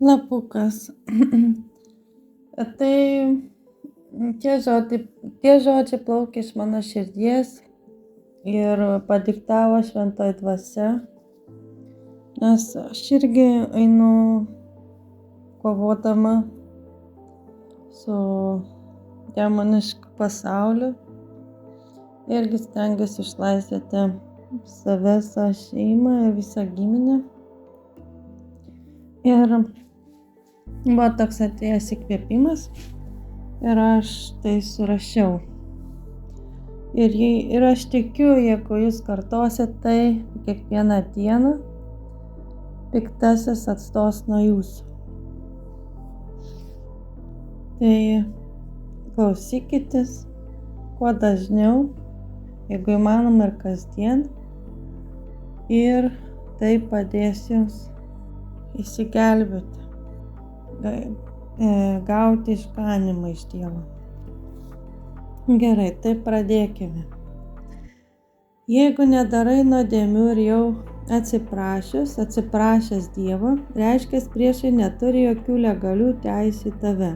Lapukas. Tai tie žodžiai plaukė iš mano širdies ir padiktavo šventoji dvasia, nes aš irgi einu kovodama su demonišku pasauliu, irgi stengiuosi išlaisvinti save, savo šeimą ir visą giminę. Ir buvo toks atėjęs įkvėpimas ir aš tai surašiau. Ir aš tikiu, jeigu jūs kartosit tai kiekvieną dieną, piktasis atstos nuo jūsų. Tai klausykitės kuo dažniau, jeigu įmanoma ir kasdien, ir tai padės jums išsigelbėti, gauti išganymą iš Dievo. Gerai, tai pradėkime. Jeigu nedarai nuodėmių ir jau atsiprašęs Dievo, reiškia priešai neturi jokių legalių teisių į tave.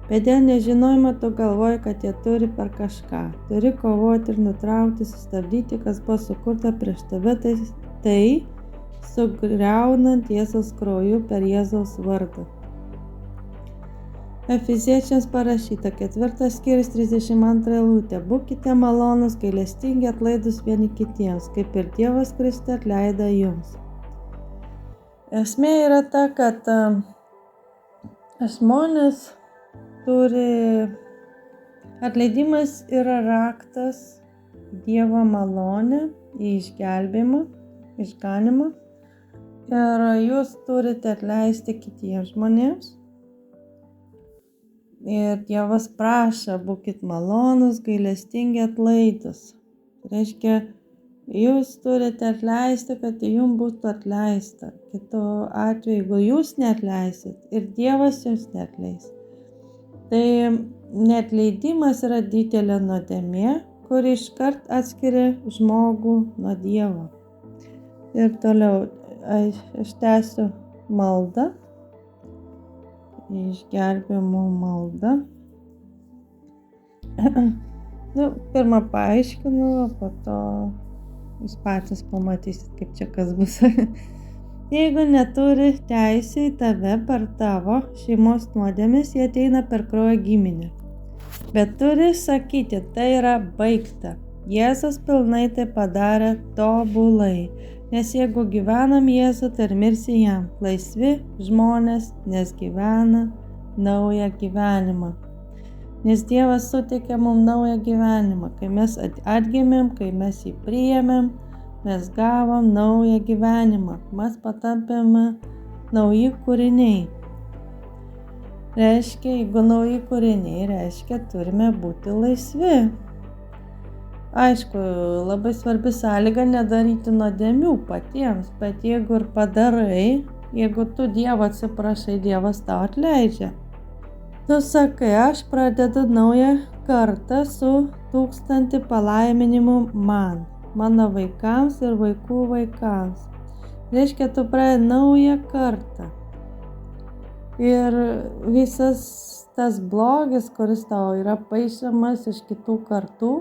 Bet dėl nežinojimo tu galvoji, kad jie turi per kažką. Turi kovoti ir nutraukti, sustabdyti, kas buvo sukurta prieš tave, tai sugriaunant Jėzaus krauju per Jėzaus vardą. Efeziečiams parašyta 4 skyrius 32 eilutė. Būkite malonūs, gailestingi, atlaidūs vieni kitiems, kaip ir Dievas Kristuje atleido jums. Esmė yra ta, kad žmonės turi, atleidimas yra raktas Dievo malonė į išgelbėjimą, išganymą. Ir jūs turite atleisti kitiems žmonėms. Ir Dievas prašo, būkit malonūs, gailestingi, atlaidūs. Reiškia, jūs turite atleisti, kad jums būtų atleista. Kitu atveju, jeigu jūs neatleisit ir Dievas jums neatleis. Tai neatleidimas yra didelė nuodėmė, kuri iškart atskiria žmogų nuo Dievo. Ir toliau aš tęsiu maldą, išgelbėjimo maldą. Pirmą paaiškinu, o po to jūs patys pamatysit, kaip čia kas bus. Jeigu neturi teisę į tave per tavo šeimos nuodėmes, jie ateina per kraujo giminę. Bet turi sakyti, tai yra baigta. Jėzus pilnai tai padarė tobulai. Nes jeigu gyvenam Jėzų, tai ir mirsi jam. Laisvi žmonės, nes gyvena naują gyvenimą. Nes Dievas suteikė mums naują gyvenimą. Kai mes atgimėm, kai mes jį priėmėm, mes gavom naują gyvenimą. Mes patampėme nauji kūriniai. Reiškia, jeigu nauji kūriniai, reiškia, turime būti laisvi. Aišku, labai svarbi sąlyga nedaryti nuodėmių patiems, bet jeigu ir padarai, jeigu tu Dievo atsiprašai, Dievas tau atleidžia. Tu sakai, aš pradedu naują kartą su 1000 palaiminimų man, mano vaikams ir vaikų vaikams. Reiškia, tu pradedi naują kartą. Ir visas tas blogis, kuris tau yra paišomas iš kitų kartų,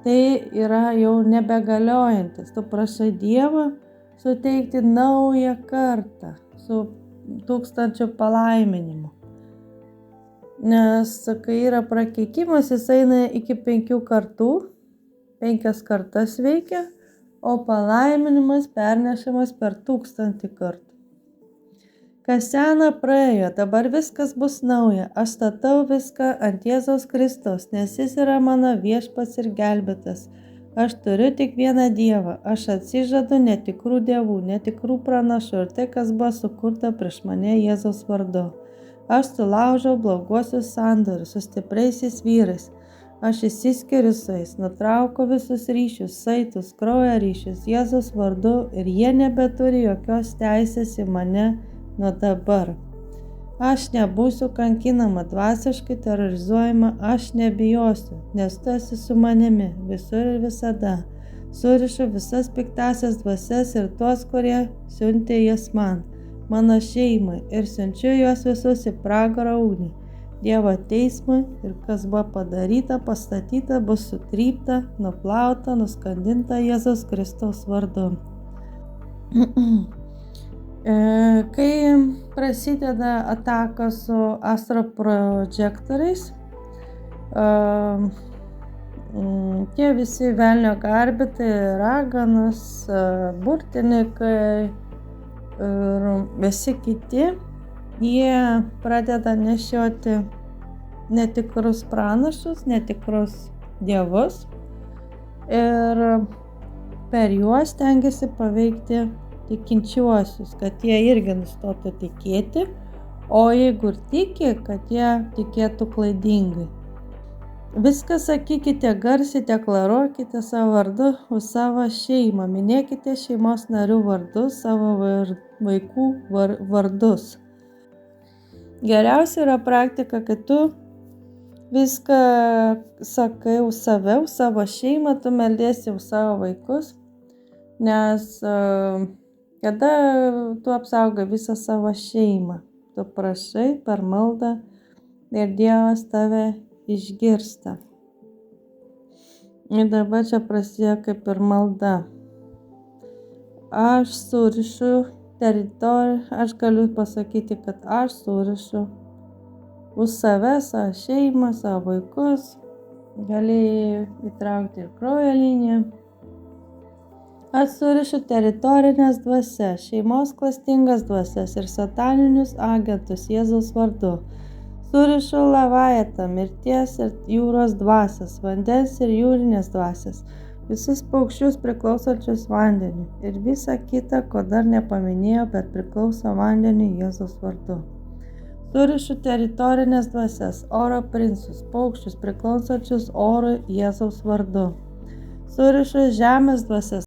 tai yra jau nebegaliojantis. Tu prašai Dievą suteikti naują kartą su 1000 palaiminimų. Nes kai yra prakeikimas, jis eina iki 5 kartų, 5 kartas veikia, o palaiminimas pernešamas per 1000 kartų. Kas sena praėjo, dabar viskas bus nauja. Aš statau viską ant Jėzaus Kristaus, nes jis yra mano viešpats ir gelbėtas. Aš turiu tik vieną Dievą. Aš atsižadu netikrų dievų, netikrų pranašų ir tai, kas buvo sukurta prieš mane Jėzaus vardu. Aš sulaužau bloguosius sandorius su stipriaisiais vyrais. Aš išsiskiriu su jais, nutraukiu visus ryšius, saitus, kraujo ryšius Jėzaus vardu ir jie nebeturi jokios teisės į mane nuo dabar. Aš nebūsiu kankinama, dvasiškai terrorizuojama, aš nebijosiu, nes tu esi su manimi visur ir visada. Surišu visas piktasias dvasias ir tuos, kurie siuntė jas man. mano šeimai ir siunčiu juos visus į pragaro ugnį, Dievo teismui, ir kas buvo padaryta, pastatyta, bus sutrypta, nuplauta, nuskandinta Jėzaus Kristaus vardu. Kai prasideda ataka su astroprojektoriais, tie visi velnio garbytojai, raganos, burtininkai ir visi kiti, jie pradeda nešioti netikrus pranašus, netikrus dievus ir per juos stengiasi paveikti tikinčiuosius, kad jie irgi nustotų tikėti, o jeigu ir tiki, kad jie tikėtų klaidingai. Viską sakykite garsiai, deklaruokite savo vardu už savo šeimą, minėkite šeimos narių vardus, savo vaikų vardus. Geriausia yra praktika, kai tu viską sakai už save, už savo šeimą, tu meldiesi už savo vaikus, nes kada tu apsaugai visą savo šeimą, tu prašai per maldą ir Dievas tave išgirsta. Ir dabar čia prasidėjo kaip ir malda. Aš surišu teritoriją, aš galiu pasakyti, kad aš surišu už save, savo šeimą, savo vaikus, gali įtraukti ir kraujo liniją. Aš surišu teritorinės dvasias, šeimos klastingas dvasias ir sataninius agentus Jėzaus vardu. Surišu lavajatą, mirties ir jūros dvasias, vandens ir jūrinės dvasias, visus paukščius priklausančius vandeniu ir visa kita, ko dar nepaminėjau, bet priklauso vandeniu Jėzaus vardu. Surišu teritorinės dvasias, oro princus, paukščius priklausančius orui Jėzaus vardu. Surišu žemės dvasias,